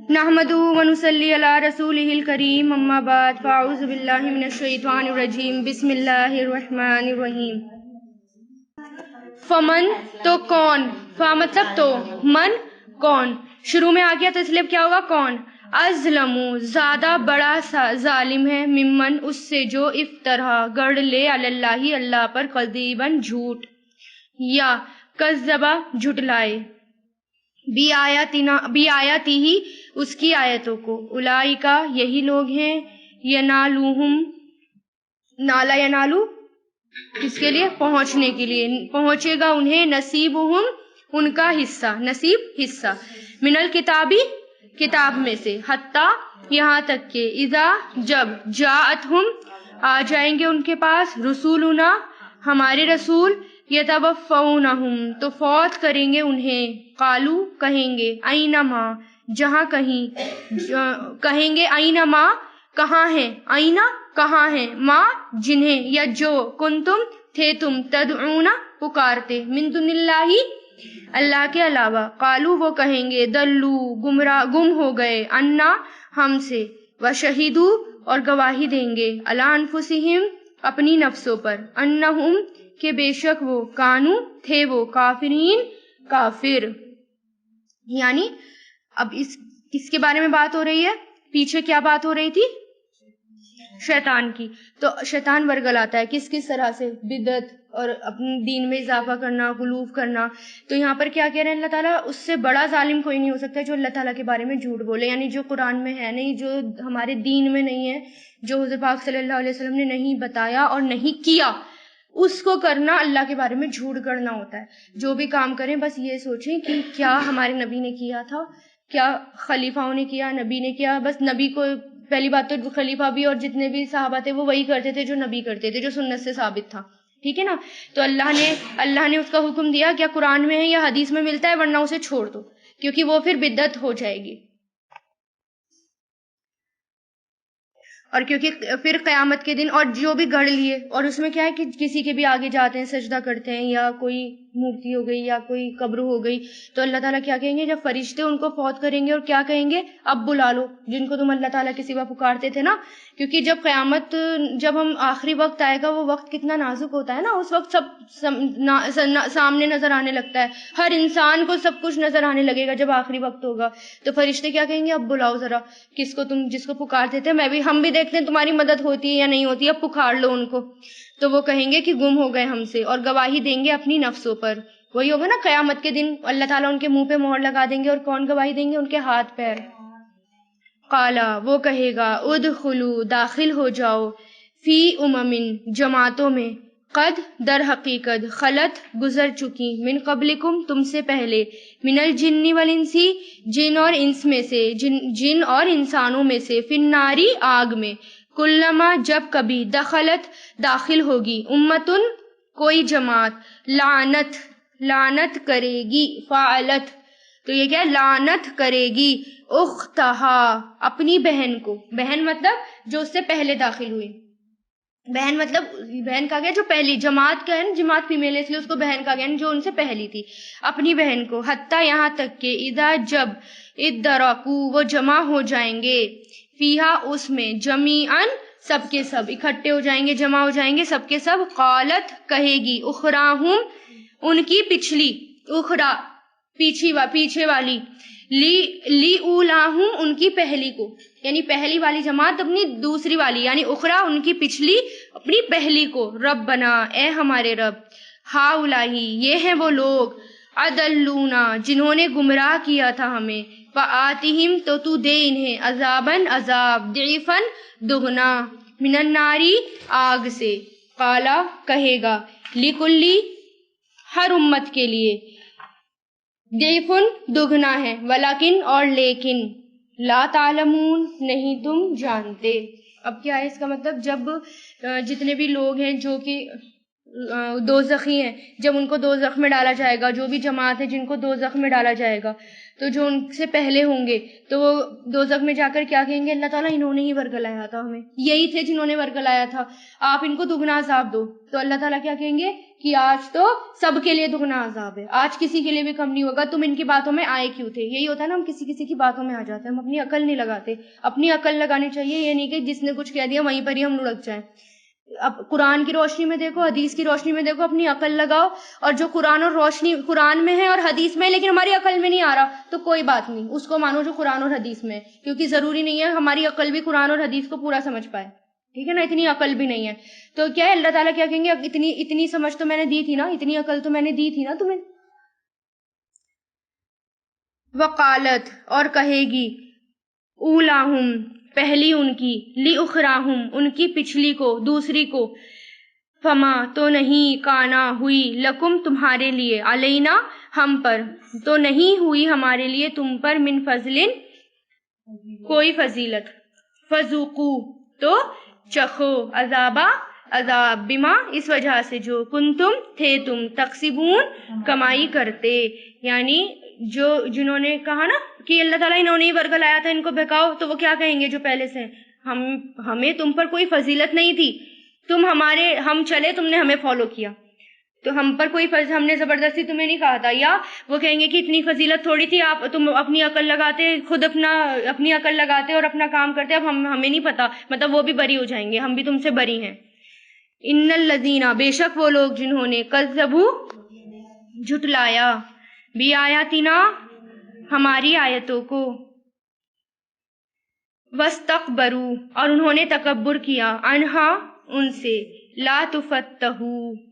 نحمدہ ونصلی علی رسولہ الکریم اما بعد فاعوذ باللہ من الشیطان الرجیم بسم اللہ الرحمن الرحیم۔ فمن تو کون، فا مطلب تو، من کون، شروع میں آ گیا تو اس لیے کیا ہوگا کون، ازلم زیادہ بڑا ظالم ہے، ممن اس سے جو افطرا گڑ لے علی اللہ اللہ پر کذیباً جھوٹ، یا کذبا جھٹلائے، بی آیاتی ہی اس کی آیتوں کو، اولئکا یہی لوگ ہیں، ینالوہم نالا ینالو اس کے لیے پہنچنے کے لیے، پہنچے گا انہیں، نصیبہم ان کا حصہ، نصیب حصہ، من الکتابی کتاب میں سے، حتیٰ یہاں تک کہ اذا جب جاءتہم آ جائیں گے ان کے پاس، رسولنا ہمارے رسول، یتوفونہم تو فوت کریں گے انہیں، قالو کہیں گے، اینما جہاں کہیں گے اینما کہاں ہیں، اینا کہاں ہیں، ما جنہیں، یا جو، کنتم تھے تم، تدعون پکارتے، من دون اللہ اللہ کے علاوہ، قالو وہ کہیں گے، دلو گم ہو گئے، انا ہم سے، وشہدو اور گواہی دیں گے، علی انفسہم اپنی نفسوں پر، انہم کہ بے شک وہ، کانو تھے وہ، کافرین کافر۔ یعنی اب کس کے بارے میں بات ہو رہی ہے، پیچھے کیا بات ہو رہی تھی، شیطان کی، تو شیطان ورگلاتا ہے کس طرح سے، بدعت اور اپنے دین میں اضافہ کرنا، غلو کرنا۔ تو یہاں پر کیا کہہ رہے ہیں اللہ تعالیٰ، اس سے بڑا ظالم کوئی نہیں ہو سکتا جو اللہ تعالیٰ کے بارے میں جھوٹ بولے، یعنی جو قرآن میں ہے نہیں، جو ہمارے دین میں نہیں ہے، جو حضور پاک صلی اللہ علیہ وسلم نے نہیں بتایا اور نہیں کیا، اس کو کرنا اللہ کے بارے میں جھوٹ گڑنا ہوتا ہے۔ جو بھی کام کریں بس یہ سوچیں کہ کیا ہمارے نبی نے کیا تھا، کیا خلیفاؤں نے کیا، نبی نے کیا، بس نبی کو، پہلی بات تو خلیفہ بھی اور جتنے بھی صحابہ تھے وہ وہی کرتے تھے جو نبی کرتے تھے، جو سنت سے ثابت تھا، ٹھیک ہے نا۔ تو اللہ نے اس کا حکم دیا، کیا قرآن میں ہے یا حدیث میں ملتا ہے، ورنہ اسے چھوڑ دو، کیونکہ وہ پھر بدعت ہو جائے گی، اور کیونکہ پھر قیامت کے دن، اور جو بھی گڑھ لیے، اور اس میں کیا ہے کہ کسی کے بھی آگے جاتے ہیں، سجدہ کرتے ہیں، یا کوئی مورتی ہو گئی یا کوئی قبر ہو گئی، تو اللہ تعالیٰ کیا کہیں گے، جب فرشتے ان کو فوت کریں گے، اور کیا کہیں گے، اب بلا لو جن کو تم اللہ تعالیٰ کے سوا پکارتے تھے نا، کیونکہ جب قیامت، جب ہم آخری وقت آئے گا، وہ وقت کتنا نازک ہوتا ہے نا، اس وقت سب سامنے نظر آنے لگتا ہے، ہر انسان کو سب کچھ نظر آنے لگے گا جب آخری وقت ہوگا، تو فرشتے کیا کہیں گے، اب بلاؤ ذرا کس کو، تم جس کو پکارتے تھے، ہم بھی دیکھتے ہیں تمہاری مدد ہوتی ہے یا نہیں ہوتی، اب پکار لو ان کو۔ تو وہ کہیں گے کہ گم ہو گئے ہم سے، اور گواہی دیں گے اپنی نفسوں پر، وہی ہوگا نا قیامت کے دن، اللہ تعالیٰ ان کے منہ پہ مہر لگا دیں گے، اور کون گواہی دیں گے، ان کے ہاتھ پیر۔ قالا وہ کہے گا، ادخلوا داخل ہو جاؤ، فی امم جماعتوں میں، قد در حقیقت، خلت گزر چکی، من قبلکم تم سے پہلے، من الجن والانسی جن اور انس میں سے، جن اور انسانوں میں سے، فی الناری آگ میں، کلما جب کبھی، دخلت داخل ہوگی، امتن کوئی جماعت، لعنت کرے گی، فعلت تو یہ کیا ہے، لعنت کرے گی، اختہا اپنی بہن کو، بہن مطلب جو اس سے پہلے داخل ہوئی، بہن مطلب بہن کہا گیا جو پہلی جماعت کا ہے نا، جماعت فیمیل ہے اس لیے اس کو بہن کہا گیا، جو ان سے پہلی تھی، اپنی بہن کو، حتیٰ یہاں تک کہ اذا جب، ادرکو وہ جمع ہو جائیں گے، فیہا اس میں، جمیعاً سب کے سب اکٹھے ہو جائیں گے، جمع ہو جائیں گے سب کے سب، قالت کہے گی، اخراہم ان کی پچھلی، اخرا پیچھے والی، لی اولاہم ان کی پہلی کو، یعنی پہلی والی جماعت اپنی دوسری والی، یعنی اخرا ان کی پچھلی اپنی پہلی کو، ربنا اے ہمارے رب، ہاؤلائی یہ ہیں وہ لوگ، اضلونا جنہوں نے گمراہ کیا تھا ہمیں، فآتہم تو دے انہیں، عذاباً عذاب، ضعفاً دگنا، من الناری آگ سے، قالا کہے گا، لکلی ہر امت کے لیے، ضعفن دگنا ہے، ولیکن اور لیکن، لا تعلمون نہیں تم جانتے۔ اب کیا ہے اس کا مطلب، جب جتنے بھی لوگ ہیں جو کہ دوزخی ہیں، جب ان کو دوزخ میں ڈالا جائے گا، جو بھی جماعت ہے جن کو دوزخ میں ڈالا جائے گا، تو جو ان سے پہلے ہوں گے تو وہ دوزخ میں جا کر کیا کہیں گے؟ اللہ تعالیٰ انہوں نے ہی ورگلایا تھا ہمیں، یہی تھے جنہوں نے ورگلایا تھا، آپ ان کو دگنا عذاب دو۔ تو اللہ تعالیٰ کیا کہیں گے کہ آج تو سب کے لیے دگنا عذاب ہے، آج کسی کے لیے بھی کم نہیں ہوگا، تم ان کی باتوں میں آئے کیوں تھے؟ یہی ہوتا ہے نا، ہم کسی کی باتوں میں آ جاتے ہیں، ہم اپنی عقل نہیں لگاتے۔ اپنی عقل لگانی چاہیے، یہ نہیں کہ جس نے کچھ کہہ دیا وہیں پر ہی ہم لڑک جائیں۔ اب قرآن کی روشنی میں دیکھو، حدیث کی روشنی میں دیکھو، اپنی عقل لگاؤ، اور جو قرآن میں ہے اور حدیث میں ہے لیکن ہماری عقل میں نہیں آ رہا تو کوئی بات نہیں، اس کو مانو جو قرآن اور حدیث میں ہے، کیونکہ ضروری نہیں ہے ہماری عقل بھی قرآن اور حدیث کو پورا سمجھ پائے، ٹھیک ہے نا، اتنی عقل بھی نہیں ہے۔ تو کیا ہے، اللہ تعالیٰ کیا کہیں گے، اتنی سمجھ تو میں نے دی تھی نا، اتنی عقل تو میں نے دی تھی نا تمہیں۔ وقالت، اور کہے گی، اولاہم، پہلی ان کی، لِأُخْرَاهُمْ، ان کی پچھلی کو، دوسری کو، فما، تو نہیں، کانا، ہوئی، لکم، تمہارے لیے، علینا، ہم پر، تو نہیں ہوئی ہمارے لیے تم پر، من فضلن، کوئی فضیلت، فذوقوا، تو چکھو، عذاب، بما، اس وجہ سے، جو کنتم، تھے تم، تکسبون، کمائی کرتے، یعنی جنہوں نے کہا نا کہ اللہ تعالیٰ انہوں نے ہی ورگلایا تھا، ان کو بہکاؤ، تو وہ کیا کہیں گے جو پہلے سے، ہمیں تم پر کوئی فضیلت نہیں تھی، ہم چلے، تم نے ہمیں فالو کیا، تو ہم پر کوئی ہم نے زبردستی تمہیں نہیں کہا تھا۔ یا وہ کہیں گے کہ اتنی فضیلت تھوڑی تھی، تم اپنی عقل لگاتے، خود اپنی عقل لگاتے اور اپنا کام کرتے، اب ہمیں نہیں پتا، مطلب وہ بھی بری ہو جائیں گے، ہم بھی تم سے بری ہیں۔ ان الذین، بے شک وہ لوگ جنہوں نے، کذبوا، جھٹلایا، بی آیاتنا، ہماری آیتوں کو، واستکبروا، اور انہوں نے تکبر کیا، عنہا، ان سے، لا تفتح،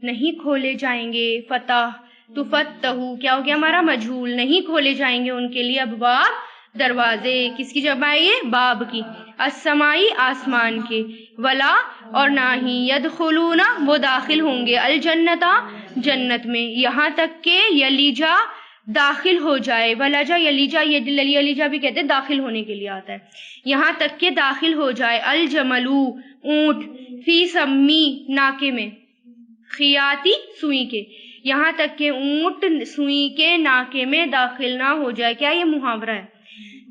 نہیں کھولے جائیں گے، فتح، تفتح کیا ہو گیا ہمارا؟ مجہول، نہیں کھولے جائیں گے ان کے لیے، ابواب، دروازے، کس کی جمع ہے یہ؟ باب کی، السمائی، آسمان کے، ولا، اور نہ ہی، یدخلون، وہ داخل ہوں گے، الجنتا، جنت میں، یہاں تک کہ یلیجا، داخل ہو جائے، ولجا، یلیجا، یہ یلیجا بھی کہتے ہیں داخل ہونے کے لیے آتا ہے، یہاں تک کہ داخل ہو جائے، الجملو، اونٹ، فی سمی، ناکے میں، خیاتی، سوئی کے، یہاں تک کہ اونٹ سوئی کے ناکے میں داخل نہ ہو جائے، کیا یہ محاورہ ہے؟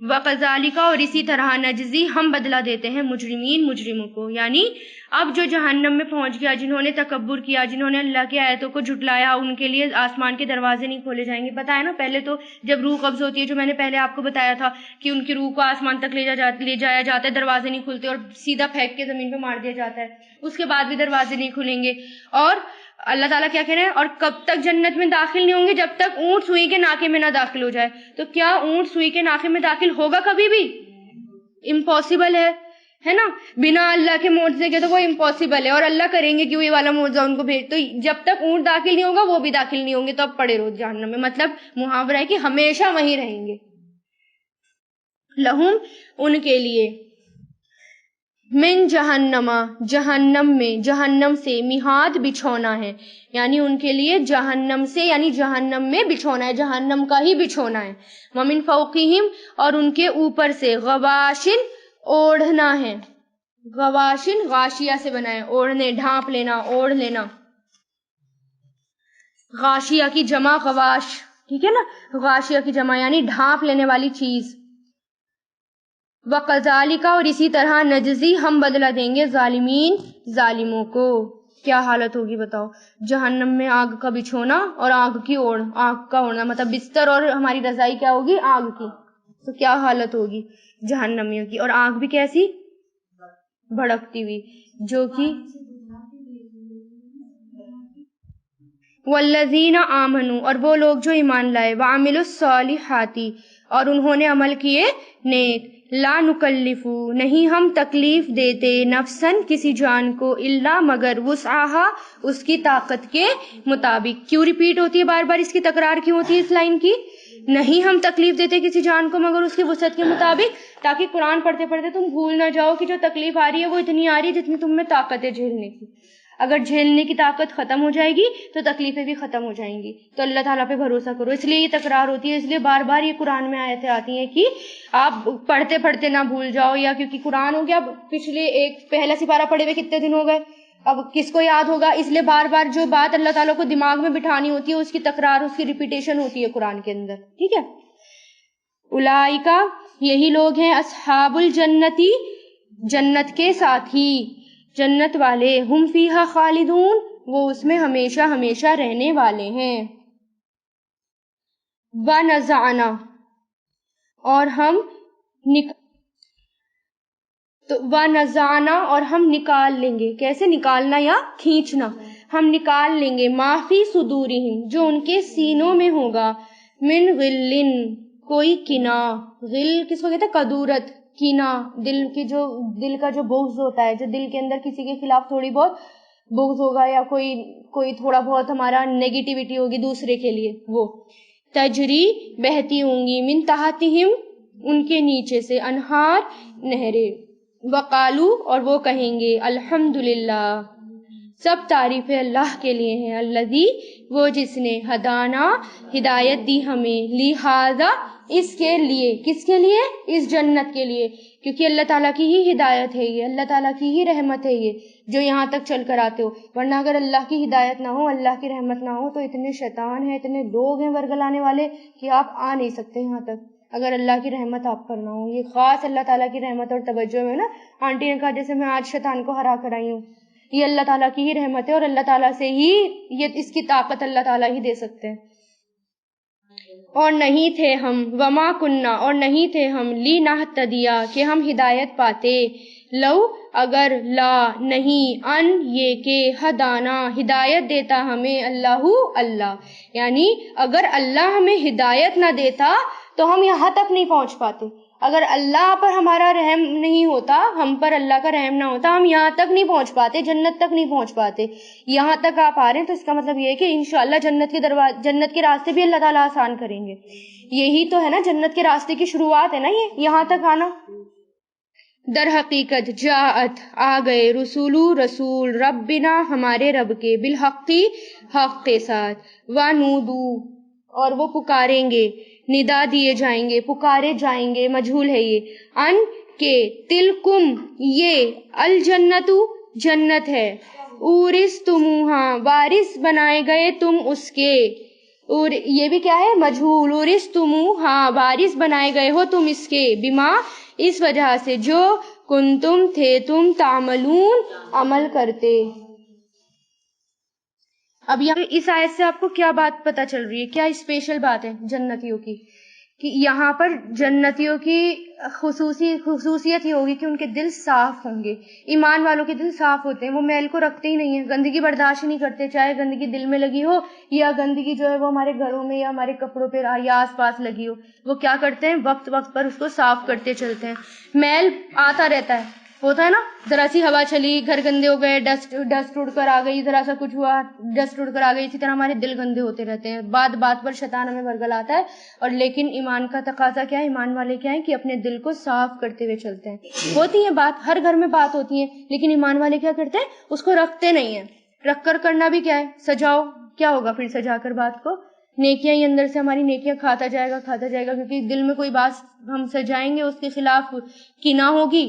وَقَذَالِكَ، اور اسی طرح، نجزی، ہم بدلہ دیتے ہیں، مجرموں کو، یعنی اب جو جہنم میں پہنچ گیا، جنہوں نے تکبر کیا، جنہوں نے اللہ کی آیتوں کو جھٹلایا، ان کے لیے آسمان کے دروازے نہیں کھولے جائیں گے۔ بتایا نا پہلے، تو جب روح قبض ہوتی ہے، جو میں نے پہلے آپ کو بتایا تھا کہ ان کی روح کو آسمان تک لے جایا جاتا ہے، دروازے نہیں کھلتے اور سیدھا پھینک کے زمین پہ مار دیا جاتا ہے، اس کے بعد بھی دروازے نہیں کھلیں گے۔ اور اللہ تعالیٰ کیا کہہ رہے ہیں، اور کب تک جنت میں داخل نہیں ہوں گے؟ جب تک اونٹ سوئی کے ناکے میں نہ داخل ہو جائے۔ تو کیا اونٹ سوئی کے ناکے میں داخل ہوگا کبھی بھی؟ امپاسبل ہے نا، بنا اللہ کے معجزے کے تو وہ امپاسبل ہے، اور اللہ کریں گے کہ وہ یہ والا معجزہ ان کو بھیج، تو جب تک اونٹ داخل نہیں ہوگا وہ بھی داخل نہیں ہوں گے، تو اب پڑے رہو جہنم میں، مطلب محاورہ ہے کہ ہمیشہ وہیں رہیں گے۔ لہم، ان کے لیے، من جہنم، جہنم میں، جہنم سے، میہاد، بچھونا ہے، یعنی ان کے لیے جہنم سے، یعنی جہنم میں بچھونا ہے، جہنم کا ہی بچھونا ہے، ومن فوقہم، اور ان کے اوپر سے، غواشن، اوڑھنا ہے، غواشن غاشیہ سے بنا ہے، اوڑھنے، ڈھانپ لینا، اوڑھ لینا، غاشیہ کی جمع غواش، ٹھیک ہے نا، غاشیہ کی جمع یعنی ڈھانپ لینے والی چیز۔ وَقَذَالِكَ، اور اسی طرح، نجزی، ہم بدلہ دیں گے، ظالمین، ظالموں کو۔ کیا حالت ہوگی بتاؤ، جہنم میں آگ کا بچھونا اور آگ کا اوڑھنا، مطلب بستر اور ہماری رضائی کیا ہوگی؟ آگ کی، تو کیا حالت ہوگی جہنمیوں کی، اور آگ بھی کیسی؟ بھڑکتی ہوئی، جو کہ والذین آمنوا، اور وہ لوگ جو ایمان لائے، وعملوا الصالحات، اور انہوں نے عمل کیے نیک، لا نکلف، نہیں ہم تکلیف دیتے، نفسن، کسی جان کو، الا، مگر، وسعها، اس کی طاقت کے مطابق۔ کیوں ریپیٹ ہوتی ہے بار بار، اس کی تکرار کیوں ہوتی ہے اس لائن کی؟ نہیں ہم تکلیف دیتے کسی جان کو مگر اس کی وسعت کے مطابق، تاکہ قرآن پڑھتے پڑھتے تم بھول نہ جاؤ کہ جو تکلیف آ رہی ہے وہ اتنی آ رہی ہے جتنی تم میں طاقت ہے جھیلنے کی۔ اگر جھیلنے کی طاقت ختم ہو جائے گی تو تکلیفیں بھی ختم ہو جائیں گی، تو اللہ تعالیٰ پہ بھروسہ کرو، اس لیے یہ تکرار ہوتی ہے، اس لیے بار بار یہ قرآن میں آیتیں آتی ہیں کہ آپ پڑھتے پڑھتے نہ بھول جاؤ، یا کیونکہ قرآن ہو گیا، پچھلے پہلا سپارہ پڑھے ہوئے کتنے دن ہو گئے، اب کس کو یاد ہوگا، اس لیے بار بار جو بات اللہ تعالیٰ کو دماغ میں بٹھانی ہوتی ہے اس کی تکرار، اس کی ریپیٹیشن ہوتی ہے قرآن کے اندر، ٹھیک ہے۔ اولئکا یہی لوگ ہیں اصحاب الجنتی جنت کے ساتھی، جنت والے، ہم فیہا خالدون وہ اس میں ہمیشہ ہمیشہ رہنے والے ہیں۔ وَنَزَعْنَا اور ہم وَنَزَعْنَا اور ہم نکال لیں گے، کیسے نکالنا یا کھینچنا، ہم نکال لیں گے ما فی صدورہم جو ان کے سینوں میں ہوگا، من غلن کوئی کینہ، غل کس کو کہتے ہیں؟ کدورت، کینہ، دل کا جو بغض ہوتا ہے، جو دل کے اندر کسی کے خلاف تھوڑی بہت بغض ہوگا یا کوئی تھوڑا بہت ہمارا نیگیٹیوٹی ہوگی دوسرے کے لیے، وہ تجری بہتی ہوں گی، من تحتہم ان کے نیچے سے، انہار نہریں، وقالو اور وہ کہیں گے الحمدللہ سب تعریفیں اللہ کے لیے ہیں، الذی وہ جس نے ہدانا ہدایت دی ہمیں، لہذا اس کے لیے، کس کے لیے؟ اس جنت کے لیے، کیونکہ اللہ تعالیٰ کی ہی ہدایت ہے یہ، اللہ تعالیٰ کی ہی رحمت ہے یہ جو یہاں تک چل کر آتے ہو، ورنہ اگر اللہ کی ہدایت نہ ہو، اللہ کی رحمت نہ ہو تو اتنے شیطان ہیں، اتنے لوگ ہیں ورگلانے والے کہ آپ آ نہیں سکتے یہاں تک اگر اللہ کی رحمت آپ پر نہ ہو۔ یہ خاص اللہ تعالیٰ کی رحمت اور توجہ میں نا، آنٹی نے کہا جیسے میں آج شیطان کو ہرا کر آئی ہوں، یہ اللہ تعالیٰ کی ہی رحمت ہے اور اللہ تعالیٰ سے ہی یہ اس کی طاقت اللہ تعالیٰ ہی دے سکتے ہیں۔ اور نہیں تھے ہم وما کننا اور نہیں تھے ہم لنہتدیا کہ ہم ہدایت پاتے، لو اگر لا نہیں ان یہ کہ ہدانا ہدایت دیتا ہمیں اللہ، یعنی اگر اللہ ہمیں ہدایت نہ دیتا تو ہم یہاں تک نہیں پہنچ پاتے، اگر اللہ پر ہمارا رحم نہیں ہوتا، ہم پر اللہ کا رحم نہ ہوتا، ہم یہاں تک نہیں پہنچ پاتے، جنت تک نہیں پہنچ پاتے۔ یہاں تک آپ آ رہے ہیں تو اس کا مطلب یہ ہے کہ انشاءاللہ جنت کے راستے بھی اللہ تعالیٰ آسان کریں گے، یہی تو ہے نا جنت کے راستے کی شروعات ہے نا یہ، یہاں تک آنا۔ در حقیقت جاءت آ گئے رسول ربنا ہمارے رب کے، بالحقی حق کے ساتھ، ونودو اور وہ پکاریں گے، ندا دیے جائیں گے، پکارے جائیں گے، مجہول ہے یہ، ان کے تلکم یہ الجنتو جنت ہے، اورثتموہا وارث بنائے گئے تم اس کے، اور یہ بھی کیا ہے؟ مجہول، اورثتموہا وارث بنائے گئے ہو تم اس کے، بما اس وجہ سے جو کنتم تھے تم تعملون عمل کرتے۔ اب یہاں اس آیت سے آپ کو کیا بات پتہ چل رہی ہے، کیا اسپیشل بات ہے جنتیوں کی، کہ یہاں پر جنتیوں کی خصوصیت یہ ہوگی کہ ان کے دل صاف ہوں گے، ایمان والوں کے دل صاف ہوتے ہیں، وہ میل کو رکھتے ہی نہیں ہیں، گندگی برداشت ہی نہیں کرتے، چاہے گندگی دل میں لگی ہو یا گندگی جو ہے وہ ہمارے گھروں میں یا ہمارے کپڑوں پہ یا آس پاس لگی ہو، وہ کیا کرتے ہیں؟ وقت پر اس کو صاف کرتے چلتے ہیں۔ میل آتا رہتا ہے، ہوتا ہے نا، ذرا سی ہوا چلی، گھر گندے ہو گئے، ڈسٹ اڑ کر آ گئی، ذرا سا کچھ ہوا ڈسٹ اڑ کر آ گئی، اسی طرح ہمارے دل گندے ہوتے رہتے ہیں، بات پر شیطان ہمیں ورگلاتا ہے، اور لیکن ایمان کا تقاضا کیا ہے؟ ایمان والے کیا ہیں کہ اپنے دل کو صاف کرتے ہوئے چلتے ہیں۔ ہوتی ہیں بات، ہر گھر میں بات ہوتی ہے، لیکن ایمان والے کیا کرتے ہیں؟ اس کو رکھتے نہیں ہیں۔ رکھ کر کرنا بھی کیا ہے؟ سجاؤ، کیا ہوگا پھر سجا کر بات کو؟ نیکیاں ہی اندر سے ہماری نیکیاں کھاتا جائے گا، کیونکہ دل میں کوئی بات ہم سجائیں گے اس کے خلاف کینہ ہوگی،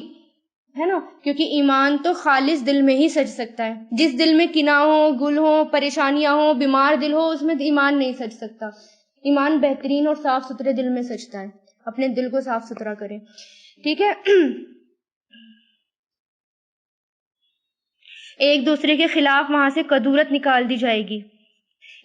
ہے نا، کیونکہ ایمان تو خالص دل میں ہی سج سکتا ہے، جس دل میں کینہ ہو، گل ہو، پریشانیاں ہو، بیمار دل ہو، اس میں ایمان نہیں سج سکتا۔ ایمان بہترین اور صاف ستھرے دل میں سجتا ہے، اپنے دل کو صاف ستھرا کریں، ٹھیک ہے۔ ایک دوسرے کے خلاف وہاں سے کدورت نکال دی جائے گی،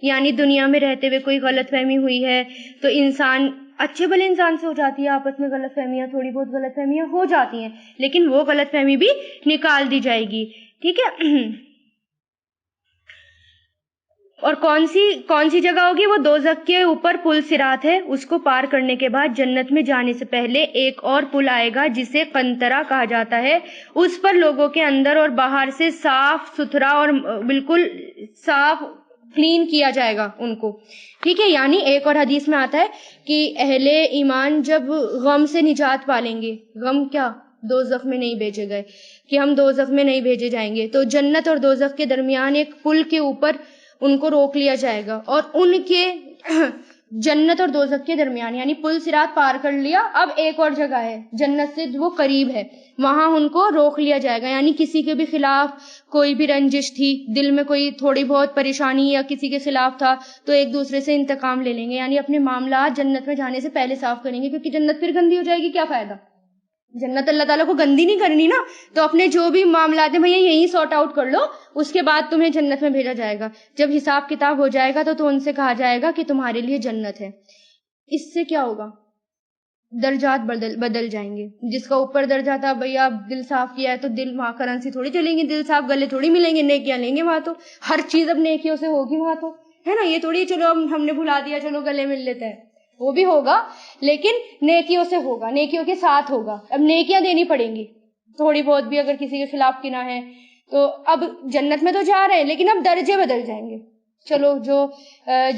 یعنی دنیا میں رہتے ہوئے کوئی غلط فہمی ہوئی ہے تو انسان اچھے بھلے انسان سے ہو جاتی ہے، آپس میں غلط فہمیاں، تھوڑی بہت غلط فہمیاں ہو جاتی ہیں، لیکن وہ غلط فہمی بھی نکال دی جائے گی، ٹھیک ہے۔ اور کون سی جگہ ہوگی؟ وہ دوزخ کے اوپر پل صراط ہے، اس کو پار کرنے کے بعد جنت میں جانے سے پہلے ایک اور پل آئے گا جسے قنطرہ کہا جاتا ہے، اس پر لوگوں کے اندر اور باہر سے صاف ستھرا اور بالکل صاف کلین کیا جائے گا ان کو، ٹھیک ہے۔ یعنی ایک اور حدیث میں آتا ہے کہ اہل ایمان جب غم سے نجات پالیں گے، غم کیا؟ دوزخ میں نہیں بھیجے گئے، کہ ہم دوزخ میں نہیں بھیجے جائیں گے، تو جنت اور دوزخ کے درمیان ایک پل کے اوپر ان کو روک لیا جائے گا، اور ان کے جنت اور دوزخ کے درمیان، یعنی پل صراط پار کر لیا، اب ایک اور جگہ ہے جنت سے وہ قریب ہے، وہاں ان کو روک لیا جائے گا، یعنی کسی کے بھی خلاف کوئی بھی رنجش تھی، دل میں کوئی تھوڑی بہت پریشانی یا کسی کے خلاف تھا تو ایک دوسرے سے انتقام لے لیں گے، یعنی اپنے معاملات جنت میں جانے سے پہلے صاف کریں گے، کیونکہ جنت پھر گندی ہو جائے گی، کیا فائدہ؟ جنت اللہ تعالیٰ کو گندی نہیں کرنی نا، تو اپنے جو بھی معاملات ہیں بھیا یہیں سارٹ آؤٹ کر لو، اس کے بعد تمہیں جنت میں بھیجا جائے گا۔ جب حساب کتاب ہو جائے گا تو ان سے کہا جائے گا کہ تمہارے لیے جنت ہے۔ اس سے کیا ہوگا؟ درجات بدل جائیں گے۔ جس کا اوپر درجہ تھا بھیا دل صاف کیا ہے تو دل وہاں کرنسی تھوڑی چلیں گی، دل صاف گلے تھوڑی ملیں گے، نیکیاں لیں گے وہاں، تو ہر چیز اب نیکیوں سے ہوگی وہاں، تو ہے نا، یہ تھوڑی چلو ہم نے بھلا دیا چلو گلے مل لیتے ہیں، وہ بھی ہوگا لیکن نیکیوں سے ہوگا، نیکیوں کے ساتھ ہوگا۔ اب نیکیاں دینی پڑیں گی تھوڑی بہت بھی، اگر کسی کے خلاف کنا ہے تو اب جنت میں تو جا رہے ہیں لیکن اب درجے بدل جائیں گے۔ چلو جو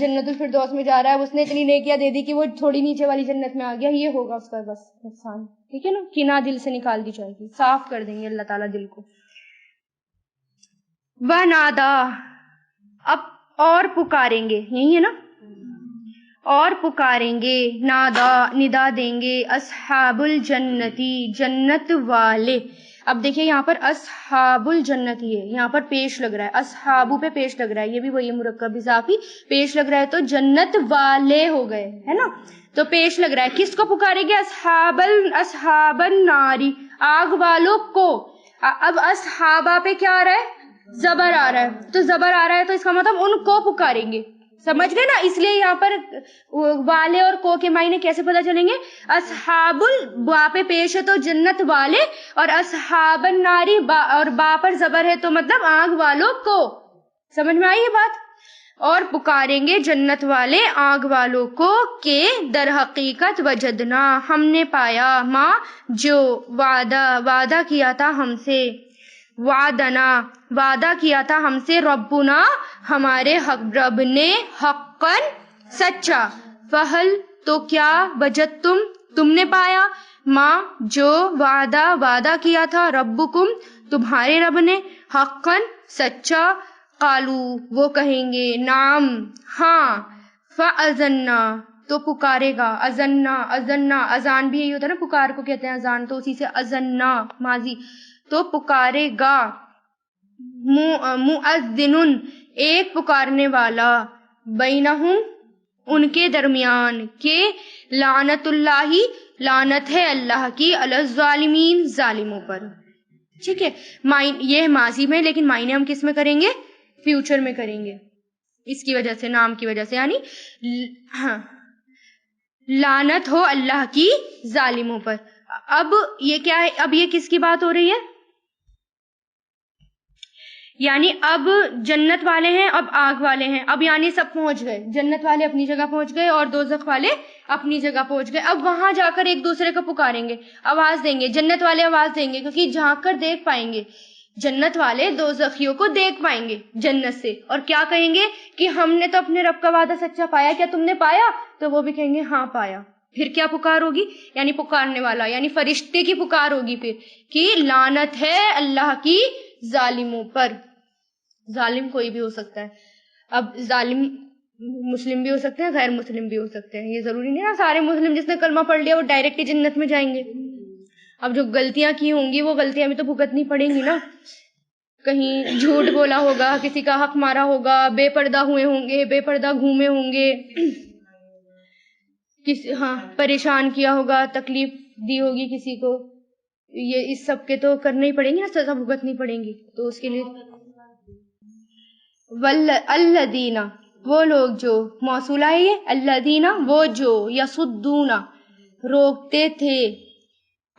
جنت الفردوس میں جا رہا ہے اس نے اتنی نیکیاں دے دی کہ وہ تھوڑی نیچے والی جنت میں آ گیا، یہ ہوگا اس کا بس نقصان، ٹھیک ہے نا، کنا دل سے نکال دی جائے گی، صاف کر دیں گے اللہ تعالیٰ دل کو۔ وَنَادَا، اب اور پکاریں گے، یہی ہے نا، اور پکاریں گے، نادا ندا دیں گے، اصحاب الجنتی، جنت والے۔ اب دیکھیں یہاں پر اصحاب الجنتی ہے، یہاں پر پیش لگ رہا ہے، اصحابو پہ پیش لگ رہا ہے، یہ بھی وہی مرکب اضافی پیش لگ رہا ہے، تو جنت والے ہو گئے، ہے نا، تو پیش لگ رہا ہے، کس کو پکاریں گے؟ اصحاب الناری، آگ والوں کو۔ اب اصحابہ پہ کیا آ رہا ہے؟ زبر آ رہا ہے، تو زبر آ رہا ہے تو اس کا مطلب ان کو پکاریں گے، سمجھ گئے نا، اس لیے یہاں پر والے اور کو کے معنی کیسے پتہ چلیں گے؟ اصحاب با پہ پیش ہے تو جنت والے، اور اصحاب الناری اور با پر زبر ہے تو مطلب آگ والوں کو، سمجھ میں آئی یہ بات؟ اور پکاریں گے جنت والے آگ والوں کو کہ در حقیقت وجدنا، ہم نے پایا، ما جو وعدہ کیا تھا ہم سے، وعدنا وعدہ کیا تھا ہم سے، ربنا ہمارے رب نے، حقاً سچا، فہل تو کیا، وجدتم تم نے پایا، ما جو وعدہ کیا تھا، ربکم تمہارے رب نے، حقاً سچا، قالو وہ کہیں گے، نعم ہاں، فاذنا تو پکارے گا، اذنا اذان بھی یہی ہوتا ہے نا، پکار کو کہتے ہیں اذان، تو اسی سے اذنا ماضی، تو پکارے گا، مؤذن ایک پکارنے والا، بینہم ان کے درمیان، کہ لعنت اللہ لعنت ہے اللہ کی، علی الظالمین ظالموں پر، ٹھیک ہے، یہ ماضی میں، لیکن معنی ہم کس میں کریں گے؟ فیوچر میں کریں گے، اس کی وجہ سے، نام کی وجہ سے، یعنی لعنت ہو اللہ کی ظالموں پر۔ اب یہ کیا ہے؟ اب یہ کس کی بات ہو رہی ہے؟ یعنی اب جنت والے ہیں، اب آگ والے ہیں، اب یعنی سب پہنچ گئے، جنت والے اپنی جگہ پہنچ گئے اور دوزخ والے اپنی جگہ پہنچ گئے، اب وہاں جا کر ایک دوسرے کو پکاریں گے، آواز دیں گے، جنت والے آواز دیں گے کیونکہ جھانک کر دیکھ پائیں گے، جنت والے دوزخیوں کو دیکھ پائیں گے جنت سے، اور کیا کہیں گے کہ ہم نے تو اپنے رب کا وعدہ سچا پایا، کیا تم نے پایا؟ تو وہ بھی کہیں گے ہاں پایا۔ پھر کیا پکار ہوگی؟ یعنی پکارنے والا، یعنی فرشتے کی پکار ہوگی پھر، کہ لعنت ہے اللہ کی ظالموں پر۔ ظالم کوئی بھی ہو سکتا ہے، اب ظالم مسلم بھی ہو سکتے ہیں، غیر مسلم بھی ہو سکتے ہیں، یہ ضروری نہیں نا سارے مسلم جس نے کلمہ پڑھ لیا وہ ڈائریکٹ ہی جنت میں جائیں گے۔ اب جو غلطیاں کی ہوں گی وہ غلطیاں بھی تو بھگتنی پڑیں گی نا، کہیں جھوٹ بولا ہوگا، کسی کا حق مارا ہوگا، بے پردہ ہوئے ہوں گے، بے پردہ گھومے ہوں گے، پریشان کیا ہوگا، تکلیف دی ہوگی کسی کو، یہ اس سب کے تو کرنے ہی پڑیں گی نا، سزا بھگتنی پڑیں گی، تو اس کے لیے الذین وہ لوگ جو، موصولہ ہے یہ، الذین وہ جو، یصدون روکتے تھے،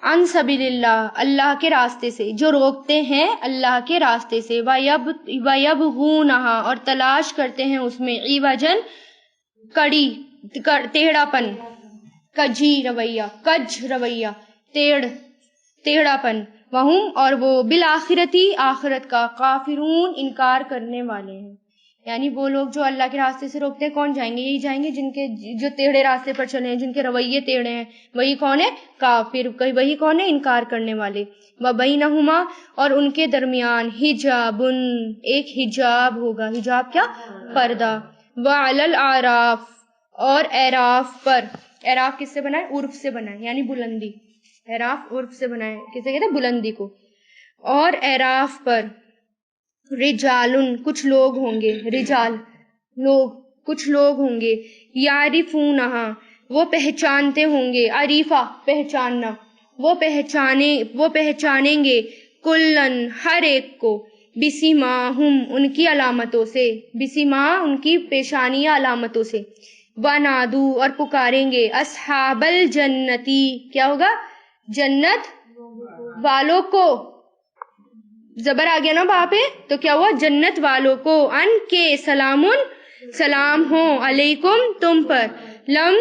عن سبیل اللہ اللہ کے راستے سے، جو روکتے ہیں اللہ کے راستے سے، وَيَبْغُونَهَا اور تلاش کرتے ہیں اس میں، عِوَجًا کڑی، ٹیڑھا پن، کج رویہ، ٹیڑھا پن، وہم اور وہ، بالآخرتی آخرت کا، کافرون انکار کرنے والے ہیں، یعنی وہ لوگ جو اللہ کے راستے سے روکتے ہیں کون جائیں گے؟ یہی جائیں گے جن کے جو ٹیڑھے راستے پر چلے ہیں، جن کے رویے ٹیڑھے ہیں، وہی کون ہے؟ کافر، وہی کون ہے؟ انکار کرنے والے۔ وَبَيْنَهُمَا اور ان کے درمیان، حجابٌ ایک حجاب ہوگا، حجاب کیا؟ پردہ، وَعَلَى الْأَعْرَافِ اور اعراف پر، اعراف کس سے بنا ہے؟ عرف سے بنا ہے، یعنی بلندی، اعراف عرف سے بنا ہے، کسے کہتے ہیں؟ بلندی کو. اور اعراف پر رجالن کچھ لوگ ہوں گے، رجال لوگ، کچھ لوگ ہوں گے، یعرفونہا وہ پہچانتے ہوں گے، عریفہ پہچاننا، وہ پہچانیں گے، کلن ہر ایک کو، بسیماہم ان کی علامتوں سے، بسیما ان کی پیشانی علامتوں سے، ونادو اور پکاریں گے، اصحاب الجنتی کیا ہوگا؟ جنت والوں کو، زبر آ گیا نا وہاں پہ، تو کیا ہوا؟ جنت والوں کو، ان کے سلامن سلام ہو، علیکم تم پر، لم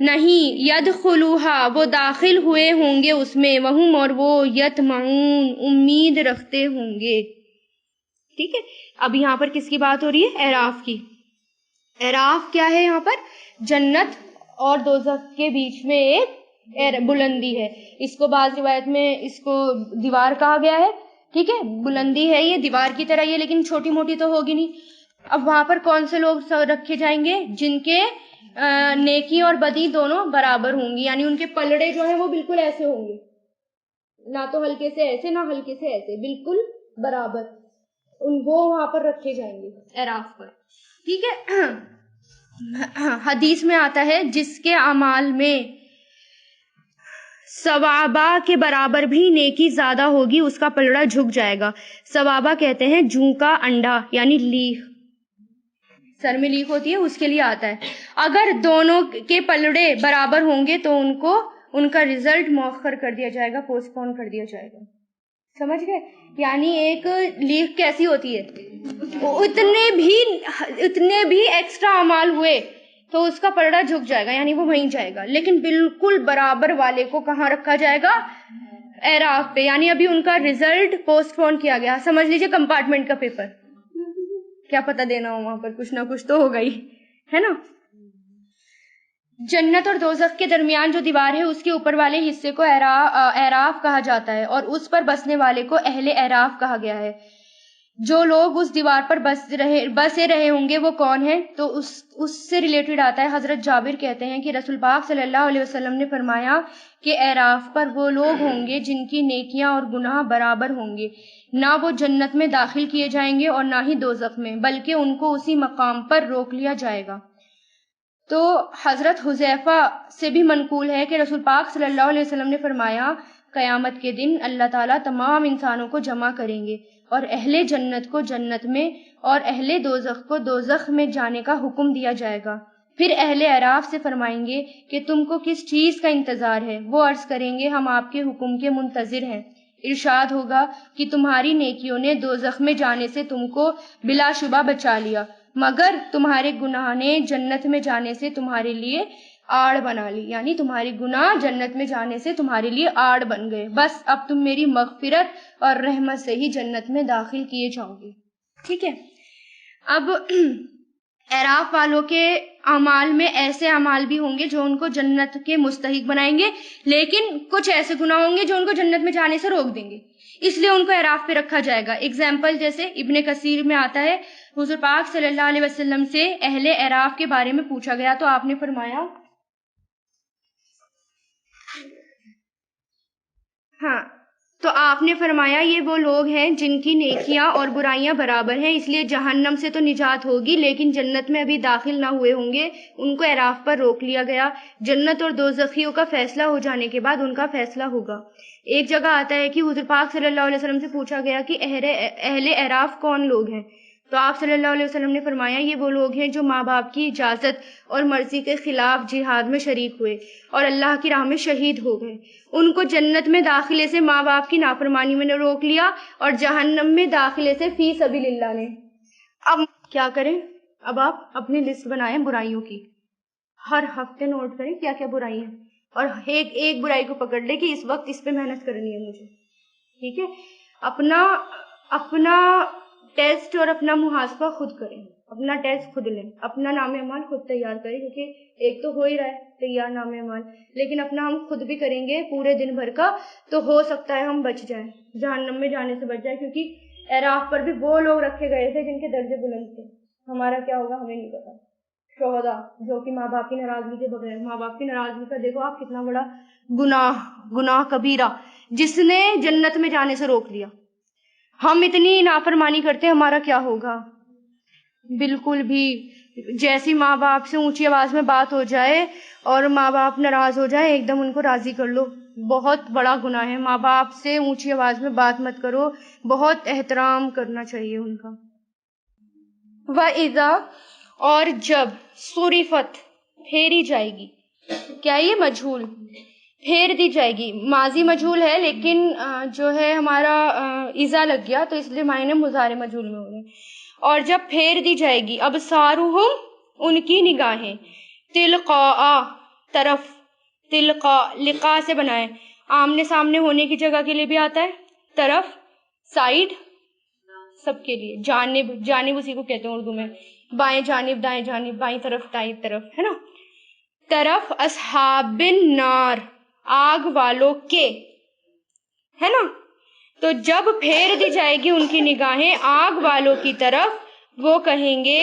نہیں، یدخلوہا وہ داخل ہوئے ہوں گے اس میں، وہم اور وہ، یطمعون امید رکھتے ہوں گے. ٹھیک ہے، اب یہاں پر کس کی بات ہو رہی ہے؟ اعراف کی. اعراف کیا ہے یہاں پر؟ جنت اور دوزخ کے بیچ میں ایک بلندی ہے. اس کو بعض روایت میں اس کو دیوار کہا گیا ہے. ٹھیک ہے، بلندی ہے یہ دیوار کی طرح، یہ لیکن چھوٹی موٹی تو ہوگی نہیں. اب وہاں پر کون سے لوگ رکھے جائیں گے؟ جن کے نیکی اور بدی دونوں برابر ہوں گی، یعنی ان کے پلڑے جو ہیں وہ بالکل ایسے ہوں گے، نہ تو ہلکے سے ایسے نہ ہلکے سے ایسے، بالکل برابر، وہ وہاں پر رکھے جائیں گے اعراف پر. ٹھیک ہے، حدیث میں آتا ہے جس کے اعمال میں ثوابہ کے برابر بھی نیکی زیادہ ہوگی اس کا پلڑا جھک جائے گا. ثوابہ کہتے ہیں جوں کا انڈا، یعنی لیف، سر میں لیف ہوتی ہے اس کے لیے آتا ہے. اگر دونوں کے پلڑے برابر ہوں گے تو ان کا رزلٹ مؤخر کر دیا جائے گا، پوسٹ پون کر دیا جائے گا. سمجھ گئے؟ یعنی ایک لیف کیسی ہوتی ہے، اتنے بھی ایکسٹرا اعمال ہوئے تو اس کا پلڑا جھک جائے گا، یعنی وہ وہیں جائے گا. لیکن بالکل برابر والے کو کہاں رکھا جائے گا؟ اعراف پہ. یعنی ابھی ان کا رزلٹ پوسٹ پون کیا گیا، سمجھ لیجئے کمپارٹمنٹ کا پیپر، کیا پتہ دینا ہو وہاں پر، کچھ نہ کچھ تو ہوگا ہی، ہے نا. جنت اور دوزخ کے درمیان جو دیوار ہے اس کے اوپر والے حصے کو اعراف کہا جاتا ہے، اور اس پر بسنے والے کو اہل اعراف کہا گیا ہے. جو لوگ اس دیوار پر بسے رہے ہوں گے وہ کون ہیں؟ تو اس سے ریلیٹڈ آتا ہے. حضرت جابر کہتے ہیں کہ رسول پاک صلی اللہ علیہ وسلم نے فرمایا کہ اعراف پر وہ لوگ ہوں گے جن کی نیکیاں اور گناہ برابر ہوں گے، نہ وہ جنت میں داخل کیے جائیں گے اور نہ ہی دوزخ میں، بلکہ ان کو اسی مقام پر روک لیا جائے گا. تو حضرت حذیفہ سے بھی منقول ہے کہ رسول پاک صلی اللہ علیہ وسلم نے فرمایا قیامت کے دن اللہ تعالیٰ تمام انسانوں کو جمع کریں گے اور اہل جنت کو جنت میں اور اہل دوزخ کو دوزخ میں جانے کا حکم دیا جائے گا. پھر اہل اعراف سے فرمائیں گے کہ تم کو کس چیز کا انتظار ہے؟ وہ عرض کریں گے ہم آپ کے حکم کے منتظر ہیں. ارشاد ہوگا کہ تمہاری نیکیوں نے دوزخ میں جانے سے تم کو بلا شبہ بچا لیا، مگر تمہارے گناہ نے جنت میں جانے سے تمہارے لیے آڑ بنا لی، یعنی تمہارے گناہ جنت میں جانے سے تمہارے لیے آڑ بن گئے، بس اب تم میری مغفرت اور رحمت سے ہی جنت میں داخل کیے جاؤ گے. ٹھیک ہے، اب اعراف والوں کے اعمال میں ایسے اعمال بھی ہوں گے جو ان کو جنت کے مستحق بنائیں گے، لیکن کچھ ایسے گناہ ہوں گے جو ان کو جنت میں جانے سے روک دیں گے، اس لیے ان کو اعراف پہ رکھا جائے گا. اگزامپل جیسے ابن کثیر میں آتا ہے حضور پاک صلی اللہ علیہ وسلم سے اہل اعراف کے بارے میں پوچھا گیا تو آپ نے فرمایا یہ وہ لوگ ہیں جن کی نیکیاں اور برائیاں برابر ہیں، اس لیے جہنم سے تو نجات ہوگی لیکن جنت میں ابھی داخل نہ ہوئے ہوں گے، ان کو اعراف پر روک لیا گیا. جنت اور دوزخیوں کا فیصلہ ہو جانے کے بعد ان کا فیصلہ ہوگا. ایک جگہ آتا ہے کہ حضور پاک صلی اللہ علیہ وسلم سے پوچھا گیا کہ اہل اعراف کون لوگ ہیں؟ تو آپ صلی اللہ علیہ وسلم نے فرمایا یہ وہ لوگ ہیں جو ماں باپ کی اجازت اور مرضی کے خلاف جہاد میں شریک ہوئے اور اللہ کی راہ میں شہید ہو گئے. ان کو جنت میں داخلے سے ماں باپ کی نافرمانی میں نے روک لیا اور جہنم میں داخلے سے فی سبیل اللہ نے. اب کیا کریں؟ اب آپ اپنی لسٹ بنائیں برائیوں کی، ہر ہفتے نوٹ کریں کیا کیا برائی ہیں، اور ایک برائی کو پکڑ لیں کہ اس وقت اس پہ محنت کرنی ہے مجھے. ٹھیک ہے، اپنا ٹیسٹ اور اپنا محاسبہ خود کریں، اپنا ٹیسٹ خود لیں، اپنا نام اعمال خود تیار کریں، کیونکہ ایک تو ہو ہی رہا ہے تیار نام اعمال، لیکن اپنا ہم خود بھی کریں گے پورے دن بھر کا تو ہو سکتا ہے ہم بچ جائیں، جہنم میں جانے سے بچ جائیں. کیونکہ اعراف پر بھی وہ لوگ رکھے گئے تھے جن کے درجے بلند تھے، ہمارا کیا ہوگا ہمیں نہیں پتا، شہدا جو کہ ماں باپ کی ناراضگی کے بغیر، ماں باپ کی ناراضگی کا دیکھو آپ کتنا بڑا گناہ کبیرہ جس نے جنت میں جانے سے روک دیا. ہم اتنی نافرمانی کرتے ہمارا کیا ہوگا؟ بالکل بھی. جیسی ماں باپ سے اونچی آواز میں بات ہو جائے اور ماں باپ ناراض ہو جائے ایک دم ان کو راضی کر لو، بہت بڑا گناہ ہے. ماں باپ سے اونچی آواز میں بات مت کرو، بہت احترام کرنا چاہیے ان کا. وَإِذَا اور جب صُرِفَت پھیری جائے گی. کیا یہ مجھول پھیر دی جائے گی، ماضی مجھول ہے لیکن جو ہے ہمارا اذا لگ گیا تو اس لیے معنی مضارع مجھول میں ہو گئے. اور جب پھیر دی جائے گی ابصارہم ان کی نگاہیں، تلقاء طرف، تلقاء لقاء سے بنائے، آمنے سامنے ہونے کی جگہ کے لیے بھی آتا ہے، طرف سائڈ سب کے لیے، جانب جانب اسی کو کہتے ہیں اردو میں، بائیں جانب دائیں جانب، بائیں طرف دائیں طرف، ہے نا. طرف اصحاب النار آگ والوں کے، ہے نا. تو جب پھیر دی جائے گی ان کی نگاہیں آگ والوں کی طرف، وہ کہیں گے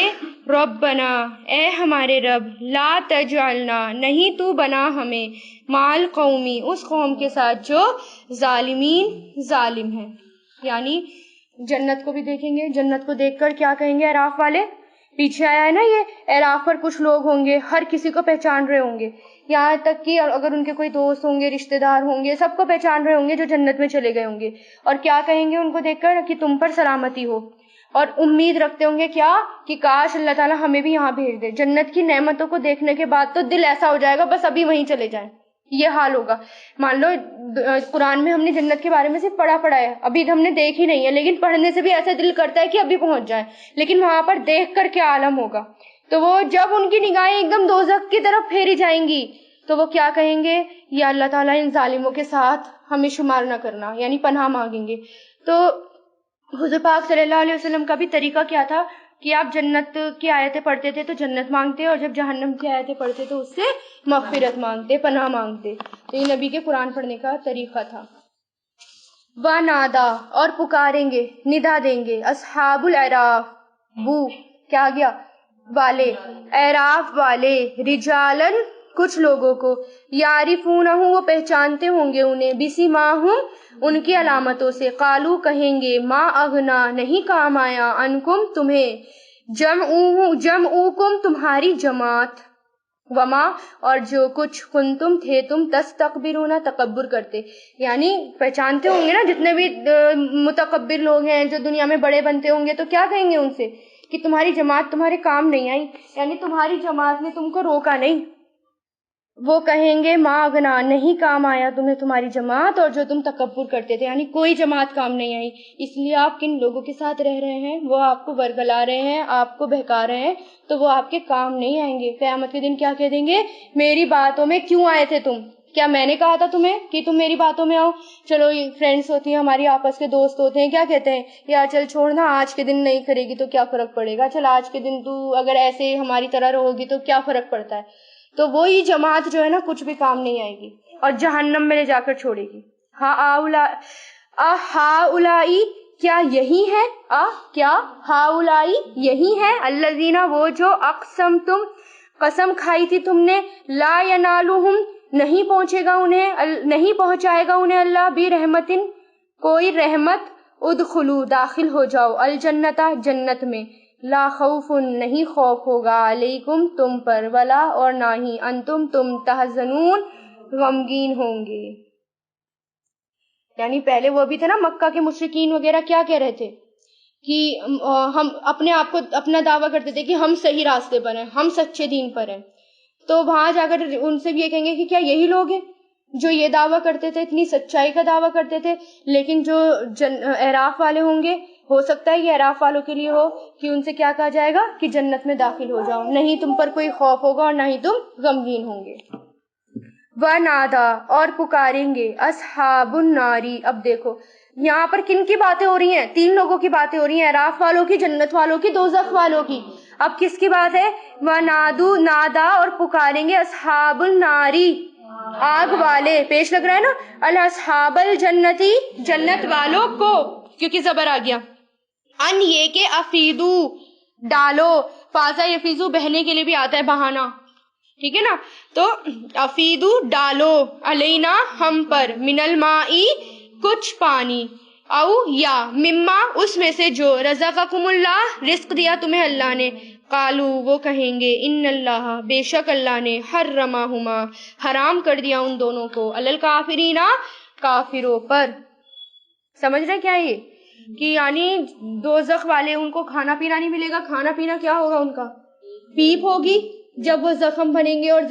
ربنا اے ہمارے رب، لا تجعلنا نہیں تو بنا ہمیں، مال قومی اس قوم کے ساتھ جو ظالمین ظالم ہیں. یعنی جنت کو بھی دیکھیں گے، جنت کو دیکھ کر کیا کہیں گے اعراف والے؟ پیچھے آیا ہے نا یہ اعراف پر کچھ لوگ ہوں گے، ہر کسی کو پہچان رہے ہوں گے، یہاں تک کہ اگر ان کے کوئی دوست ہوں گے، رشتہ دار ہوں گے، سب کو پہچان رہے ہوں گے جو جنت میں چلے گئے ہوں گے. اور کیا کہیں گے ان کو دیکھ کر؟ کہ تم پر سلامتی ہو. اور امید رکھتے ہوں گے کیا؟ کہ کاش اللہ تعالیٰ ہمیں بھی یہاں بھیج دے. جنت کی نعمتوں کو دیکھنے کے بعد تو دل ایسا ہو جائے گا بس ابھی وہیں چلے جائیں. یہ حال ہوگا. مان لو قرآن میں ہم نے جنت کے بارے میں صرف پڑھا ہے، ابھی ہم نے دیکھی نہیں ہے، لیکن پڑھنے سے بھی ایسا دل کرتا ہے کہ ابھی پہنچ جائیں، لیکن وہاں پر دیکھ کر کیا عالم ہوگا. تو وہ جب ان کی نگاہیں ایک دم دوزخ کی طرف پھیری جائیں گی تو وہ کیا کہیں گے؟ یا اللہ تعالیٰ ان ظالموں کے ساتھ ہمیں شمار نہ کرنا، یعنی پناہ مانگیں گے. تو حضور پاک صلی اللہ علیہ وسلم کا بھی طریقہ کیا تھا کہ آپ جنت کی آیتیں پڑھتے تھے تو جنت مانگتے، اور جب جہنم کی آیتیں پڑھتے تو اس سے مغفرت مانگتے، پناہ مانگتے. تو یہ نبی کے قرآن پڑھنے کا طریقہ تھا. وَنَادَا اور پکاریں گے، ندا دیں گے، اصحاب الاعراف بو کیا گیا والے، اعراف والے، رجالن کچھ لوگوں کو، یعرفونہ وہ پہچانتے ہوں گے انہیں، بسماہم ان کی علامتوں سے، قالو کہیں گے ما اغنا نہیں کام آیا، انکم تمہیں، جمعوکم تمہاری جماعت، وما اور جو کچھ کنتم تھے تم تستکبرون تکبر کرتے. یعنی پہچانتے ہوں گے نا جتنے بھی متکبر لوگ ہیں جو دنیا میں بڑے بنتے ہوں گے، تو کیا کہیں گے ان سے کہ تمہاری جماعت تمہارے کام نہیں آئی، یعنی تمہاری جماعت نے تم کو روکا نہیں. وہ کہیں گے ما اغنا نہیں کام آیا تمہیں تمہاری جماعت اور جو تم تکبر کرتے تھے، یعنی کوئی جماعت کام نہیں آئی. اس لیے آپ کن لوگوں کے ساتھ رہ رہے ہیں، وہ آپ کو ورگلا رہے ہیں، آپ کو بہکا رہے ہیں، تو وہ آپ کے کام نہیں آئیں گے. قیامت کے دن کیا کہہ دیں گے؟ میری باتوں میں کیوں آئے تھے تم؟ کیا میں نے کہا تھا تمہیں کہ تم میری باتوں میں آؤ؟ چلو یہ فرینڈس ہوتی ہیں ہماری، آپس کے دوست ہوتے ہیں، کیا کہتے ہیں یار چل چھوڑنا، آج کے دن نہیں کرے گی تو کیا فرق پڑے گا، چل آج کے دن تو اگر ایسے ہماری طرح رہو گی تو کیا فرق پڑتا ہے. تو وہی جماعت جو ہے نا کچھ بھی کام نہیں آئے گی اور جہنم میں لے جا کر چھوڑے گی. ہاؤلائی کیا یہی ہے، کیا ہاؤلائی یہی ہے، الذین وہ جو اقسمتم قسم کھائی تھی تم نے، لا ینالہم نہیں پہنچے گا انہیں، نہیں پہنچائے گا انہیں اللہ برحمتن کوئی رحمت، ادخلو داخل ہو جاؤ، الجنت جنت میں، لا خوف نہیں خوف ہوگا، علیکم تم پر، ولا اور نہ ہی، انتم تم تحزنون غمگین ہوں گے. یعنی پہلے وہ بھی تھے نا مکہ کے مشرکین وغیرہ کیا کہہ رہے تھے کہ ہم اپنے آپ کو اپنا دعویٰ کرتے تھے کہ ہم صحیح راستے پر ہیں، ہم سچے دین پر ہیں. تو وہاں جا کر ان سے بھی یہ کہیں گے کہ کیا یہی لوگ ہیں جو یہ دعویٰ کرتے تھے، اتنی سچائی کا دعویٰ کرتے تھے، لیکن جو اعراف والے ہوں گے، ہو سکتا ہے یہ اعراف والوں کے لیے ہو کہ ان سے کیا کہا جائے گا کہ جنت میں داخل ہو جاؤ، نہیں تم پر کوئی خوف ہوگا اور نہ ہی تم غمگین ہوں گے. وَنَادَا اور پکاریں گے، اصحاب الناری. اب دیکھو یہاں پر کن کی باتیں ہو رہی ہیں؟ تین لوگوں کی باتیں ہو رہی ہیں، اعراف والوں کی، جنت والوں کی، دوزخ والوں کی. اب کس کی بات ہے؟ وَنَادُو نادا اور پکاریں گے، اصحاب الناری آگ والے، پیش لگ رہا ہے نا، الاصحاب الجنتی جنت والوں کو، کیونکہ زبر آ گیا، ان یہ کہ افیدو ڈالو، فازا یفیزو بہنے کے لیے بھی آتا ہے بہانا، ٹھیک ہے نا. تو افیدو ڈالو، علینا ہم پر، من المائی کچھ پانی، او یا مما اس میں سے جو، رزقکم اللہ رزق دیا تمہیں اللہ نے، قالو وہ کہیں گے، ان اللہ بے شک اللہ نے، حرمہما حرام کر دیا ان دونوں کو، علی الکافرین کافروں پر. سمجھ رہے کیا یہ کہ یعنی دوزخ والے ان کو کھانا پینا نہیں ملے گا. کھانا پینا کیا ہوگا ان کا؟ پیپ ہوگی. جب وہ زخم بنیں گے اور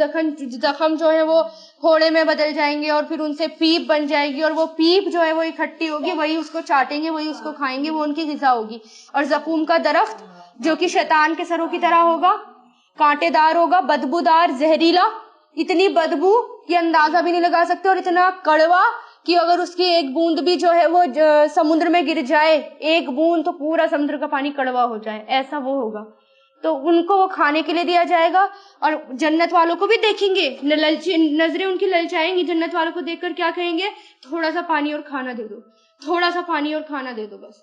زخم جو ہے وہ پھوڑے میں بدل جائیں گے اور پھر ان سے پیپ بن جائے گی، اور وہ پیپ جو ہے وہ اکٹھی ہوگی، وہی اس کو چاٹیں گے، وہی اس کو کھائیں گے، وہ ان کی غذا ہوگی. اور زقوم کا درخت جو کہ شیطان کے سروں کی طرح ہوگا، کانٹے دار ہوگا، بدبودار، زہریلا، اتنی بدبو کہ اندازہ بھی نہیں لگا سکتے، اور اتنا کڑوا کہ اگر اس کی ایک بوند بھی جو ہے وہ سمندر میں گر جائے، ایک بوند، تو پورا سمندر کا پانی کڑوا ہو جائے، ایسا وہ ہوگا. تو ان کو وہ کھانے کے لیے دیا جائے گا. اور جنت والوں کو بھی دیکھیں گے، نظریں ان کی للچائیں گی. جنت والوں کو دیکھ کر کیا کہیں گے؟ تھوڑا سا پانی اور کھانا دے دو، تھوڑا سا پانی اور کھانا دے دو. بس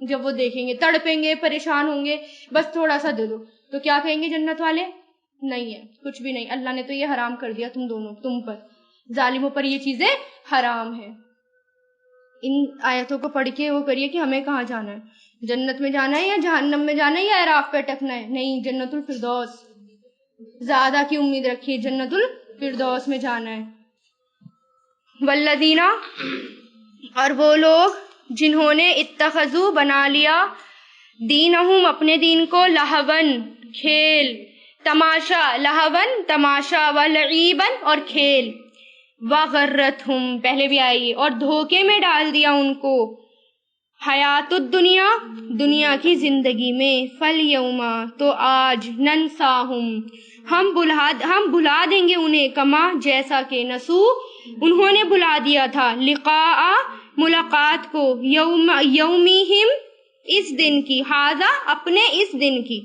جب وہ دیکھیں گے تڑپیں گے، پریشان ہوں گے، بس تھوڑا سا دے دو. تو کیا کہیں گے جنت والے؟ نہیں ہے، کچھ بھی نہیں، اللہ نے تو یہ حرام کر دیا تم پر، ظالموں پر یہ چیزیں حرام ہیں. ان آیتوں کو پڑھ کے وہ کریے کہ ہمیں کہاں جانا ہے، جنت میں جانا ہے یا جہنم میں جانا ہے یا اعراف پہ اٹکنا ہے؟ نہیں، جنت الفردوس. زیادہ کی امید رکھیے، جنت الفردوس میں جانا ہے. والذین، اور وہ لوگ جنہوں نے اتخذو بنا لیا، دینہم اپنے دین کو، لہون کھیل، تماشا، لہون تماشا، ولعیبن اور کھیل، وغرتہم پہلے بھی آئی، اور دھوکے میں ڈال دیا ان کو، حیات الدنیا دنیا کی زندگی میں، فالیوم تو آج، ننساہم ہم بھلا دیں گے انہیں، کما جیسا کہ نسو انہوں نے بھلا دیا تھا، لقاء ملاقات کو، یومیہم اس دن کی، ہاذا اپنے اس دن کی،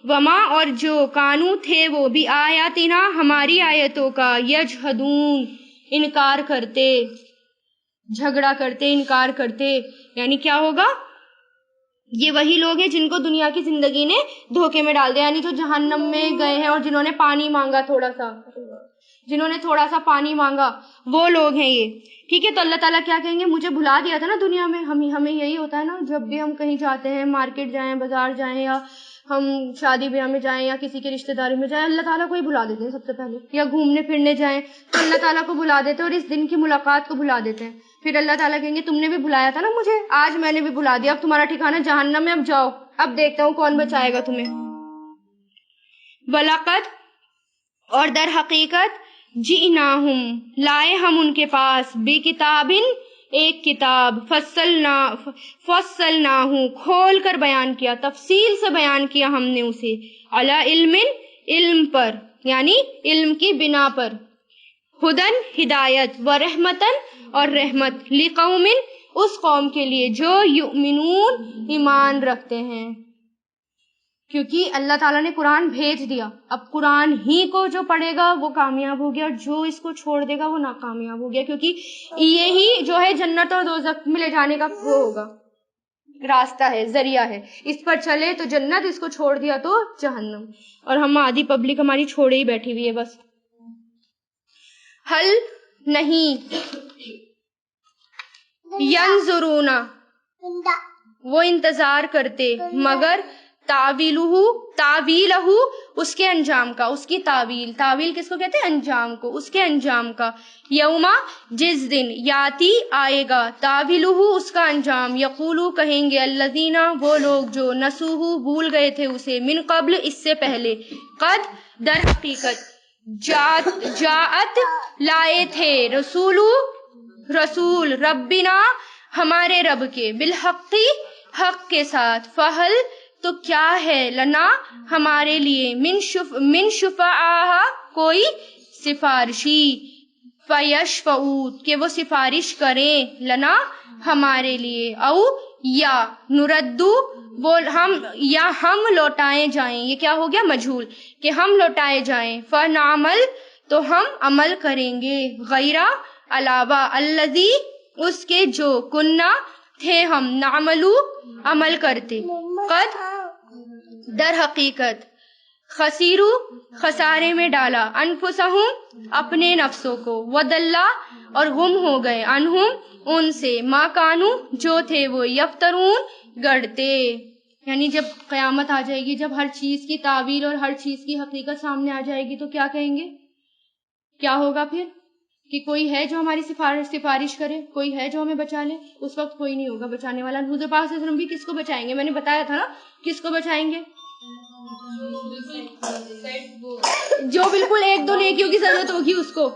وما اور جو، کانو تھے وہ، بھی آیاتنا ہماری آیتوں کا، یجحدون انکار کرتے، جھگڑا کرتے، انکار کرتے. یعنی کیا ہوگا؟ یہ وہی لوگ ہیں جن کو دنیا کی زندگی نے دھوکے میں ڈال دیا، یعنی جو جہنم میں گئے ہیں اور جنہوں نے پانی مانگا، جنہوں نے تھوڑا سا پانی مانگا، وہ لوگ ہیں یہ. ٹھیک ہے، تو اللہ تعالیٰ کیا کہیں گے؟ مجھے بھلا دیا تھا نا دنیا میں. ہمیں یہی ہوتا ہے نا، جب بھی ہم کہیں جاتے ہیں، مارکیٹ جائیں، بازار جائیں، یا ہم شادی بیاہ میں جائیں یا کسی کے رشتہ داری میں جائیں، اللہ تعالیٰ کو ہی بلا دیتے ہیں سب سے پہلے. یا گھومنے پھرنے جائیں تو اللہ تعالیٰ کو بلا دیتے ہیں اور اس دن کی ملاقات کو بلا دیتے ہیں. پھر اللہ تعالیٰ کہیں گے تم نے بھی بلایا تھا نا مجھے، آج میں نے بھی بلا دیا، اب تمہارا ٹھکانہ جہنم میں، اب جاؤ، اب دیکھتا ہوں کون بچائے گا تمہیں. وَلَقَدْ اور در حقیقت، جِئْنَاهُمْ لائے ہم ان کے پاس، بِکِتَابٍ ایک کتاب، فصلناہ کھول کر بیان کیا، تفصیل سے بیان کیا ہم نے اسے، علی علم علم پر، یعنی علم کی بنا پر، ہدن ہدایت، ورحمتن اور رحمت، لقوم اس قوم کے لیے جو یؤمنون ایمان رکھتے ہیں. کیونکہ اللہ تعالیٰ نے قرآن بھیج دیا، اب قرآن ہی کو جو پڑھے گا وہ کامیاب ہو گیا، اور جو اس کو چھوڑ دے گا وہ ناکامیاب ہو گیا. کیونکہ یہی جو ہے جنت اور دوزخ میں لے جانے کا وہ ہوگا، راستہ ہے، ذریعہ ہے. اس پر چلے تو جنت، اس کو چھوڑ دیا تو جہنم. اور ہم آدھی پبلک ہماری چھوڑے ہی بیٹھی ہوئی ہے بس. حل نہیں، ینظرون وہ انتظار کرتے، مگر تعویلہ اس کے انجام کا، اس کی تعویل کس کو کہتے ہیں؟ انجام کو، اس کے انجام کا. یوما جس دن، یاتی آئے گا، تعویلہ اس کا انجام، یقولو کہیں گے، الذین وہ لوگ جو، نسوہ بھول گئے تھے اسے، من قبل اس سے پہلے، قد در حقیقت، جاءت لائے تھے، رسول ربنا ہمارے رب کے، بالحق حق کے ساتھ، فہل تو کیا ہے، لنا ہمارے لیے، من شفعاء کوئی سفارشی، فیشفعوا کہ وہ سفارش کریں، لنا ہمارے لیے، او یا نردو یا ہم لوٹائے جائیں. یہ کیا ہو گیا؟ مجہول، کہ ہم لوٹائے جائیں، فنعمل تو ہم عمل کریں گے، غیرہ علاوہ، الذی اس کے جو، کنہ تھے ہم، نعملو عمل کرتے، قد در حقیقت خسیرو خسارے میں ڈالا انفسہم اپنے نفسوں کو ودلہ اور گم ہو گئے انہم ان سے ما کانو جو تھے وہ یفترون گڑتے. یعنی جب قیامت آ جائے گی, جب ہر چیز کی تعویل اور ہر چیز کی حقیقت سامنے آ جائے گی تو کیا کہیں گے, کیا ہوگا پھر کہ کوئی ہے جو ہماری سفارش کرے, کوئی ہے جو ہمیں بچا لے؟ اس وقت کوئی نہیں ہوگا بچانے والا. حضور پاک صلی اللہ علیہ وسلم بھی کس کو بچائیں گے؟ میں نے بتایا تھا نا کس کو بچائیں گے, جو بالکل ایک دو نیکیوں کی ضرورت ہوگی اس کو.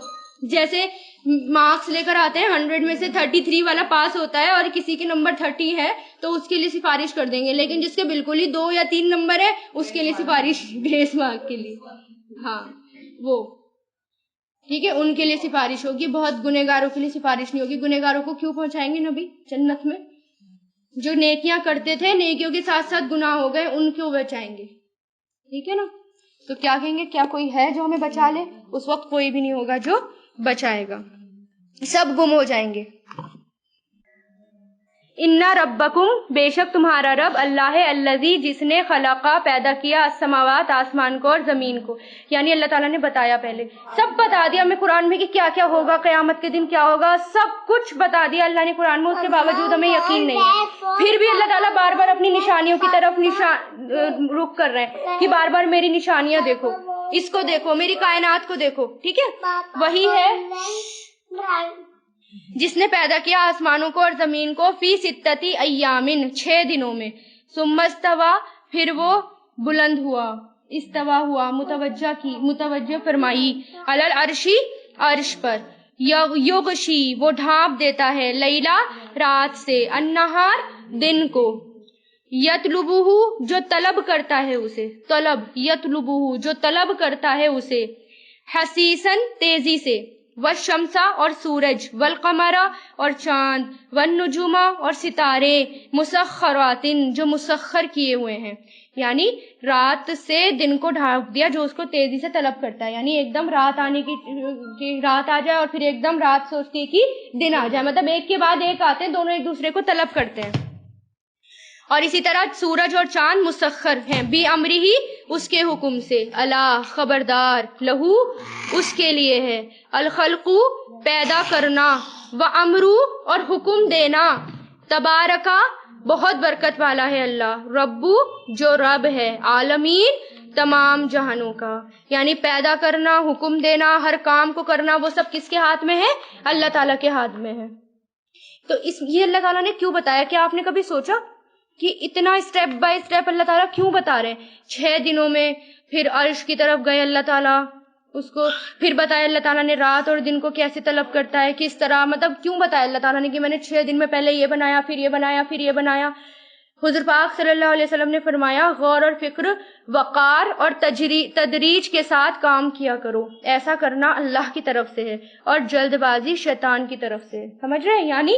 جیسے مارکس لے کر آتے ہیں 100 میں سے 33 والا پاس ہوتا ہے اور کسی کے نمبر 30 ہے تو اس کے لیے سفارش کر دیں گے, لیکن جس کے بالکل ہی 2 یا 3 نمبر ہے اس کے لیے سفارش گریس مارک کے لیے, ہاں وہ ٹھیک ہے, ان کے لیے سفارش ہوگی, بہت گنہگاروں کے لیے سفارش نہیں ہوگی. گنہگاروں کو کیوں پہنچائیں گے نبی جنت میں؟ جو نیکیاں کرتے تھے, نیکیوں کے ساتھ ساتھ گناہ ہو گئے, ان کو بچائیں گے, ٹھیک ہے نا. تو کیا کہیں گے, کیا کوئی ہے جو ہمیں بچا لے؟ اس وقت کوئی بھی نہیں ہوگا جو بچائے گا, سب گم ہو جائیں گے. اِنَّ رَبَّكُمْ بے شک تمہارا رب اللہ ہے الذی جس نے خلقا پیدا کیا السماوات آسمان کو اور زمین کو. یعنی اللہ تعالیٰ نے بتایا, پہلے سب بتا دیا ہمیں قرآن میں کہ کیا کیا ہوگا, قیامت کے دن کیا ہوگا, سب کچھ بتا دیا اللہ نے قرآن میں. اس کے باوجود ہمیں یقین نہیں ہے, پھر بھی اللہ تعالیٰ بار بار اپنی نشانیوں کی طرف رخ کر رہے ہیں کہ بار بار میری نشانیاں دیکھو, اس کو دیکھو, میری کائنات کو دیکھو. ٹھیک ہے, وہی ہے جس نے پیدا کیا آسمانوں کو اور زمین کو فی ستتی ایامن 6 دنوں میں, ثم استوى پھر وہ بلند ہوا, استوا ہوا, متوجہ فرمائی, علی العرشی عرش پر, یغشی وہ ڈھانپ دیتا ہے, لیلا رات سے, النہار دن کو, یطلبہ جو طلب کرتا ہے اسے, یطلبہ جو طلب کرتا ہے اسے, حسیسن تیزی سے, والشمس اور سورج, والقمر اور چاند, والنجوم اور ستارے, مسخرات جو مسخر کیے ہوئے ہیں. یعنی رات سے دن کو ڈھانپ دیا جو اس کو تیزی سے طلب کرتا ہے. یعنی ایک دم رات آنے کی رات آ جائے اور پھر ایک دم رات سوچتی کہ دن آ جائے, مطلب ایک کے بعد ایک آتے ہیں, دونوں ایک دوسرے کو طلب کرتے ہیں. اور اسی طرح سورج اور چاند مسخر ہیں, بی امری ہی اس کے حکم سے, اللہ خبردار, لہو اس کے لیے ہے, الخلق پیدا کرنا, و امرو اور حکم دینا, تبارکا بہت برکت والا ہے اللہ, ربو جو رب ہے, عالمین تمام جہانوں کا. یعنی پیدا کرنا, حکم دینا, ہر کام کو کرنا, وہ سب کس کے ہاتھ میں ہے؟ اللہ تعالیٰ کے ہاتھ میں ہے. تو یہ اللہ تعالیٰ نے کیوں بتایا؟ کیا آپ نے کبھی سوچا کہ اتنا اسٹیپ بائی اسٹیپ اللہ تعالیٰ کیوں بتا رہے ہیں؟ 6 دنوں میں پھر عرش کی طرف گئے اللہ تعالیٰ, اس کو پھر بتایا اللہ تعالیٰ نے رات اور دن کو کیسے طلب کرتا ہے, کس طرح, مطلب کیوں بتایا اللہ تعالیٰ نے کہ میں نے 6 دن میں پہلے یہ بنایا, پھر یہ بنایا, پھر یہ بنایا. حضور پاک صلی اللہ علیہ وسلم نے فرمایا غور اور فکر, وقار اور تدریج کے ساتھ کام کیا کرو, ایسا کرنا اللہ کی طرف سے ہے اور جلد بازی شیطان کی طرف سے ہے. سمجھ رہے ہیں؟ یعنی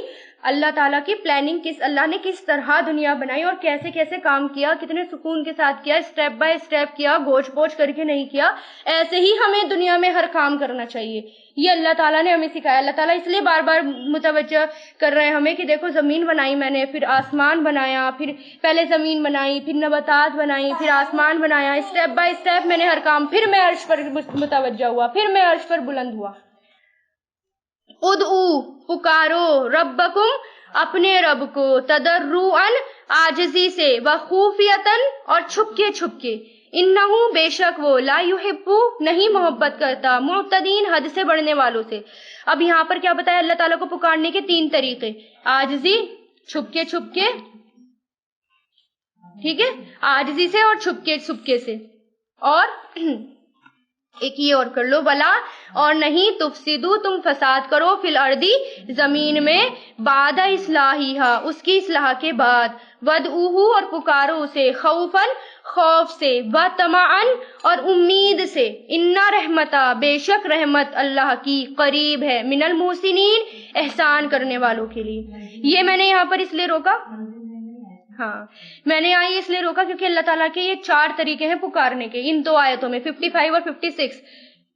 اللہ تعالیٰ کی پلاننگ اللہ نے کس طرح دنیا بنائی اور کیسے کیسے کام کیا, کتنے سکون کے ساتھ کیا, اسٹیپ بائی اسٹیپ کیا, گوچ پوچھ کر کے نہیں کیا. ایسے ہی ہمیں دنیا میں ہر کام کرنا چاہیے. یہ اللہ تعالیٰ نے ہمیں سکھایا. اللہ تعالیٰ اس لیے بار بار متوجہ کر رہے ہیں ہمیں کہ دیکھو زمین بنائی میں نے, پھر آسمان بنایا, پھر پہلے زمین بنائی, پھر نباتات بنائی, پھر آسمان بنایا, اسٹیپ بائی اسٹیپ میں نے ہر کام, پھر میں عرش پر متوجہ ہوا, پھر میں عرش پر بلند ہوا. ادعو پکارو, ربکم اپنے رب کو, تضرعا عاجزی سے, وخوفیتاً اور چھپکے چھپکے, انہو بے شک وہ, لا یحب نہیں محبت کرتا, معتدین حد سے بڑھنے والوں سے. اب یہاں پر کیا بتایا اللہ تعالیٰ کو پکارنے کے 3 طریقے, عاجزی, چھپکے چھپکے, ٹھیک ہے, عاجزی سے اور چھپکے چھپکے سے, اور ایک یہ اور کر لو, ولا اور نہیں, تفسدو تم فساد کرو, فی الارض زمین میں, بعد اصلاحیہا اس کی اصلاح کے بعد, ودعوہ اور پکارو اسے, خوفاً خوف سے, وطمعاً اور امید سے, انا رحمتا بے شک رحمت اللہ کی, قریب ہے, من المحسنین احسان کرنے والوں کے لیے. یہ میں نے یہاں پر اس لیے روکا, ہاں میں نے یہاں اس لیے روکا کیونکہ اللہ تعالیٰ کے یہ 4 طریقے ہیں پکارنے کے ان 2 آیتوں میں, 55 اور 56.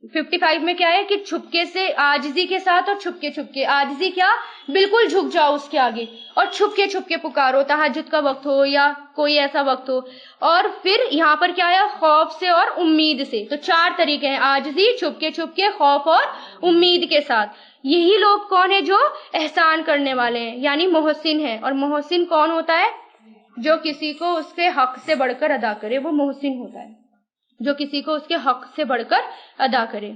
55 میں کیا ہے کہ چھپکے سے عاجزی کے ساتھ اور چھپکے چھپکے، عاجزی کیا، بالکل جھک جاؤ اس کے آگے، اور چھپکے چھپکے پکارو، تہجد کا وقت ہو یا کوئی ایسا وقت ہو. اور پھر یہاں پر کیا ہے، خوف سے اور امید سے. تو 4 طریقے ہیں، عاجزی، چھپکے چھپکے، خوف اور امید کے ساتھ. یہی لوگ کون ہیں؟ جو احسان کرنے والے ہیں، یعنی محسن ہیں. اور محسن کون ہوتا ہے؟ جو کسی کو اس کے حق سے بڑھ کر ادا کرے، وہ محسن ہوتا ہے، جو کسی کو اس کے حق سے بڑھ کر ادا کرے.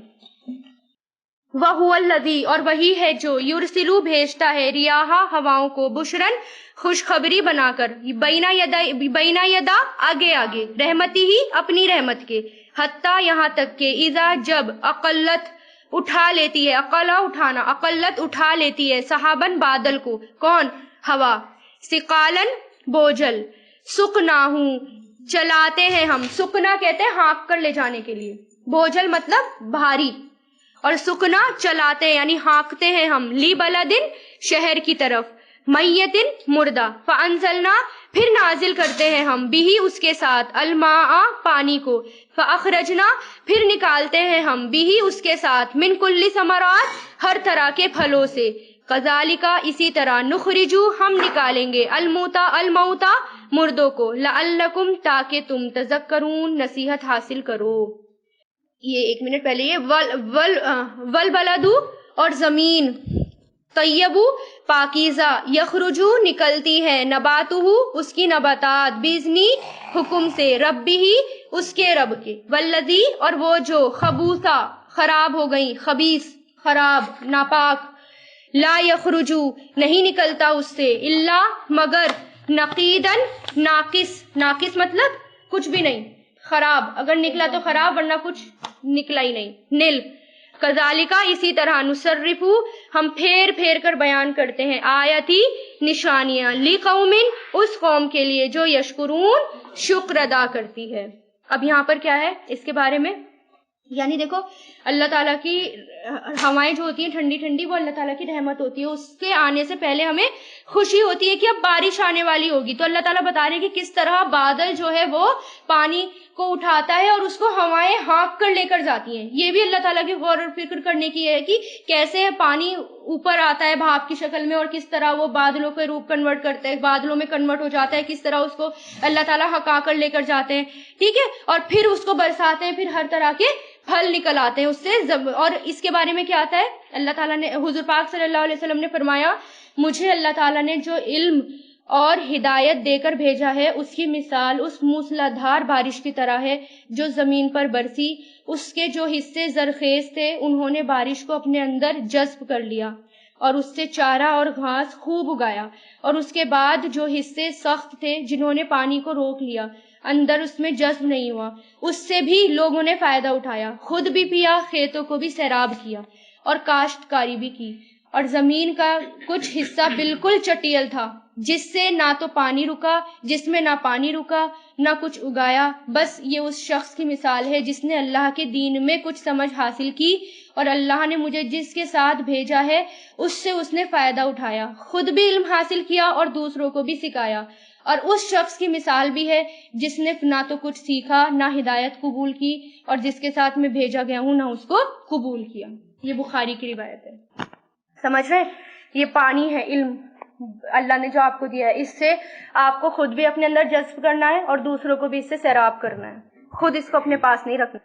وَهُوَ الَّذِي، اور وہی ہے جو یرسلو بھیجتا ہے، ریاح ہواؤں کو، بشرن خوشخبری بنا کر، بین یدا آگے آگے، رحمتی ہی اپنی رحمت کے، حتیٰ یہاں تک کہ اذا جب اقلت اٹھا لیتی ہے، اقلا اٹھانا، اقلت اٹھا لیتی ہے، صحابن بادل کو، کون؟ ہوا، ثقالن بوجھل، سقناہو چلاتے ہیں ہم، سکنا کہتے ہیں ہانک کر لے جانے کے لیے، بوجھل مطلب بھاری، اور سکنا چلاتے ہیں یعنی ہانکتے ہیں ہم، لی بلدن شہر کی طرف، میتن مردہ، فانزلنا پھر نازل کرتے ہیں ہم، بھی اس کے ساتھ، الماء پانی کو، فاخرجنا پھر نکالتے ہیں ہم، بھی اس کے ساتھ، من کل ثمرات ہر طرح کے پھلوں سے، کذالکا اسی طرح، نخرجو ہم نکالیں گے، الموتا مردوں کو، لعلکم تاکہ تم تذکرون نصیحت حاصل کرو. یہ 1 منٹ پہلے یہ والبلدو اور زمین، طیبو پاکیزہ، یخرجو نکلتی ہے، نباتہو اس کی نباتات، بیزنی حکم سے، ربی ہی اس کے رب کے، والذی اور وہ جو، خبوثا خراب ہو گئی، خبیث خراب ناپاک، لا یخرجو نہیں نکلتا اس سے، الا مگر، نقیدن ناقص، ناقص مطلب کچھ بھی نہیں، خراب، اگر نکلا تو خراب ورنہ کچھ نکلا ہی نہیں، نل. کذالکا اسی طرح، نصرفو ہم پھیر پھیر کر بیان کرتے ہیں، آیتی نشانیاں، لقوم اس قوم کے لیے جو یشکرون شکر ادا کرتی ہے. اب یہاں پر کیا ہے اس کے بارے میں، یعنی دیکھو اللہ تعالیٰ کی ہوائیں جو ہوتی ہیں ٹھنڈی ٹھنڈی، وہ اللہ تعالیٰ کی رحمت ہوتی ہے. اس کے آنے سے پہلے ہمیں خوشی ہوتی ہے کہ اب بارش آنے والی ہوگی. تو اللہ تعالیٰ بتا رہے ہیں کہ کس طرح بادل جو ہے وہ پانی کو اٹھاتا ہے اور اس کو ہوائیں ہانک کر لے کر جاتی ہیں. یہ بھی اللہ تعالیٰ کی غور و فکر کرنے کی ہے کہ کیسے پانی اوپر آتا ہے بھاپ کی شکل میں، اور کس طرح وہ بادلوں کے روپ کنورٹ کرتا ہے، بادلوں میں کنورٹ ہو جاتا ہے، کس طرح اس کو اللہ تعالیٰ ہکا کر لے کر جاتے ہیں. ٹھیک ہے، اور پھر اس کو برساتے ہیں، پھر ہر طرح کے پھل نکل آتے ہیں اس سے. اور اس کے بارے میں کیا آتا ہے، اللہ تعالیٰ نے، حضور پاک صلی اللہ علیہ وسلم نے فرمایا، مجھے اللہ تعالیٰ نے جو علم اور ہدایت دے کر بھیجا ہے، اس کی مثال اس موسلادھار بارش کی طرح ہے جو زمین پر برسی. اس کے جو حصے زرخیز تھے انہوں نے بارش کو اپنے اندر جذب کر لیا اور اس سے چارہ اور گھاس خوب اگایا، اور اس کے بعد جو حصے سخت تھے جنہوں نے پانی کو روک لیا، اندر اس میں جذب نہیں ہوا، اس سے بھی لوگوں نے فائدہ اٹھایا، خود بھی پیا، کھیتوں کو بھی سیراب کیا اور کاشتکاری بھی کی. اور زمین کا کچھ حصہ بالکل چٹیل تھا، جس سے نہ تو پانی رکا، جس میں نہ پانی رکا، نہ کچھ اگایا. بس یہ اس شخص کی مثال ہے جس نے اللہ کے دین میں کچھ سمجھ حاصل کی، اور اللہ نے مجھے جس کے ساتھ بھیجا ہے اس سے اس نے فائدہ اٹھایا، خود بھی علم حاصل کیا اور دوسروں کو بھی سکھایا. اور اس شخص کی مثال بھی ہے جس نے نہ تو کچھ سیکھا، نہ ہدایت قبول کی، اور جس کے ساتھ میں بھیجا گیا ہوں نہ اس کو قبول کیا. یہ بخاری کی روایت ہے. سمجھ رہے ہیں؟ یہ پانی ہے، علم اللہ نے جو آپ کو دیا ہے، اس سے آپ کو خود بھی اپنے اندر جذب کرنا ہے اور دوسروں کو بھی اس سے سیراب کرنا ہے، خود اس کو اپنے پاس نہیں رکھنا.